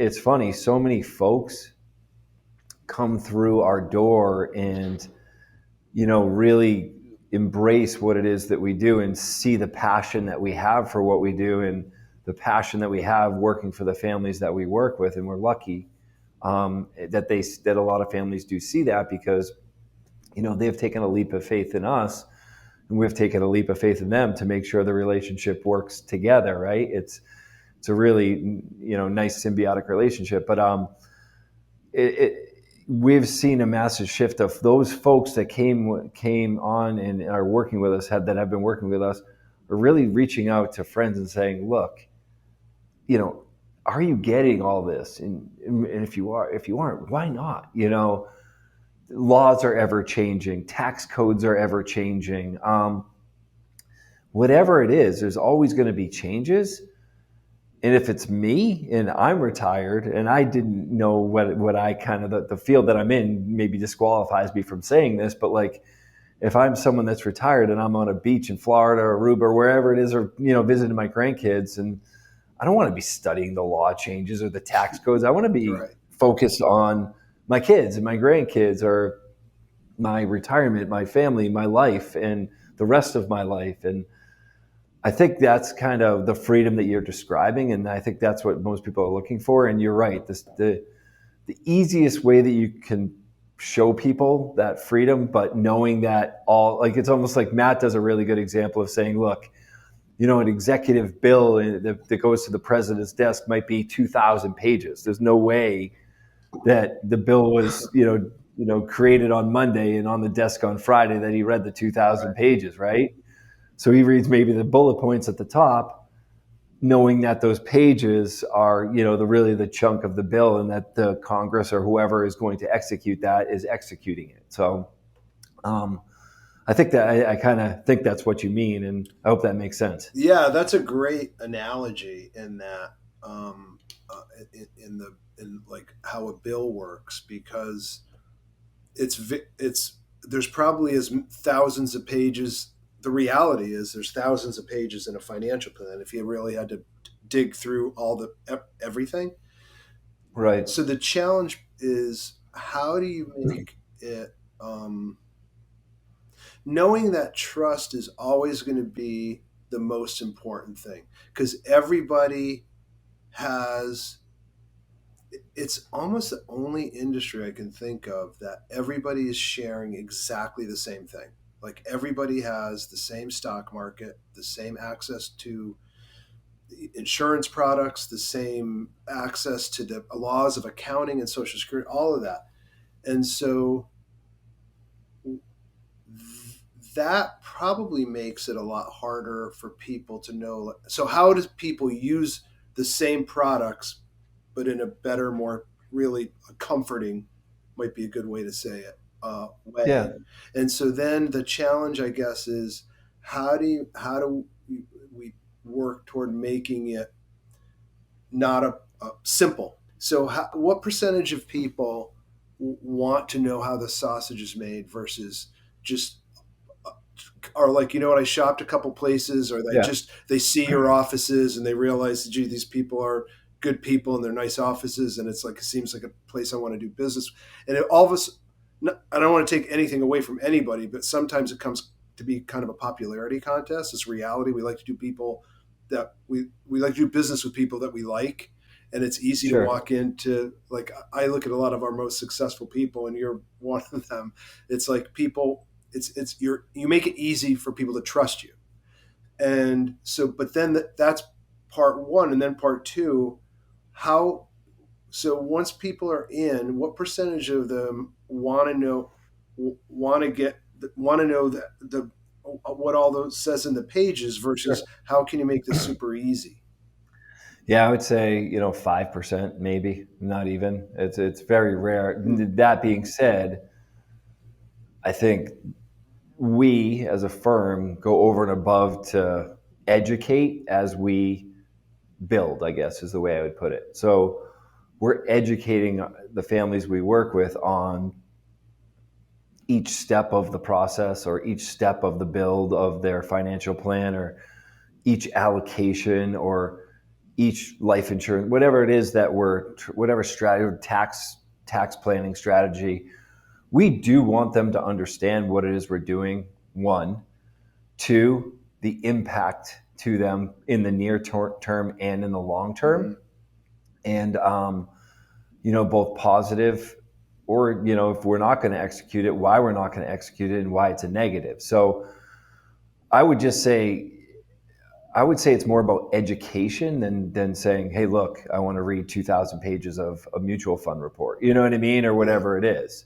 it's funny. So many folks come through our door and, really embrace what it is that we do and see the passion that we have for what we do and the passion that we have working for the families that we work with. And we're lucky that a lot of families do see that, because, they've taken a leap of faith in us, and we've taken a leap of faith in them to make sure the relationship works together. Right. It's a really, nice symbiotic relationship. But we've seen a massive shift of those folks that came on and are working with us, that have been working with us, are really reaching out to friends and saying, look, are you getting all this? And if you aren't, why not? Laws are ever changing, tax codes are ever changing. Whatever it is, there's always going to be changes. And if it's me and I'm retired and I didn't know what I kind of, the field that I'm in maybe disqualifies me from saying this, but like, if I'm someone that's retired and I'm on a beach in Florida or Aruba or wherever it is, or, visiting my grandkids, and I don't want to be studying the law changes or the tax codes. I want to be focused on my kids and my grandkids, or my retirement, my family, my life, and the rest of my life. And I think that's kind of the freedom that you're describing. And I think that's what most people are looking for. And you're right. The easiest way that you can show people that freedom, but knowing that it's almost like Matt does a really good example of saying, look, an executive bill that goes to the president's desk might be 2,000 pages. There's no way that the bill was, created on Monday and on the desk on Friday that he read the 2,000 pages, right? So he reads maybe the bullet points at the top, knowing that those pages are, the chunk of the bill, and that the Congress or whoever is going to execute that is executing it. So I think that I kind of think that's what you mean, and I hope that makes sense. Yeah, that's a great analogy in that, in like how a bill works, because there's probably thousands of pages. The reality is there's thousands of pages in a financial plan if you really had to dig through everything. Right. So the challenge is, how do you make it, knowing that trust is always going to be the most important thing, because everybody it's almost the only industry I can think of that everybody is sharing exactly the same thing. Like, everybody has the same stock market, the same access to insurance products, the same access to the laws of accounting and social security, all of that. And so that probably makes it a lot harder for people to know. So how does people use the same products, but in a better, more really comforting, might be a good way to say it, way. Yeah. And so then the challenge, I guess, is how do we work toward making it not a simple? So what percentage of people want to know how the sausage is made versus just are like, I shopped a couple places, or they see your offices and they realize, gee, these people are good people and they're nice offices, and it seems like a place I want to do business. And all of us, I don't want to take anything away from anybody, but sometimes it comes to be kind of a popularity contest. It's reality. We like to do business with people that we like, and it's easy to walk into. Like, I look at a lot of our most successful people, and you're one of them. It's like people. You make it easy for people to trust you. And so, but then that's part one. And then part two, so once people are in, what percentage of them want to know what all those says in the pages versus how can you make this super easy? Yeah, I would say, 5%, maybe, not even. It's very rare. That being said, I think we as a firm go over and above to educate as we build, I guess is the way I would put it. So we're educating the families we work with on each step of the process, or each step of the build of their financial plan, or each allocation, or each life insurance, whatever it is that whatever strategy, tax planning strategy, we do want them to understand what it is we're doing. One, two, the impact to them in the near term and in the long term, and both positive, or if we're not going to execute it, why we're not going to execute it, and why it's a negative. So I would say it's more about education than saying, hey, look, I want to read 2,000 pages of a mutual fund report. You know what I mean? Or whatever it is.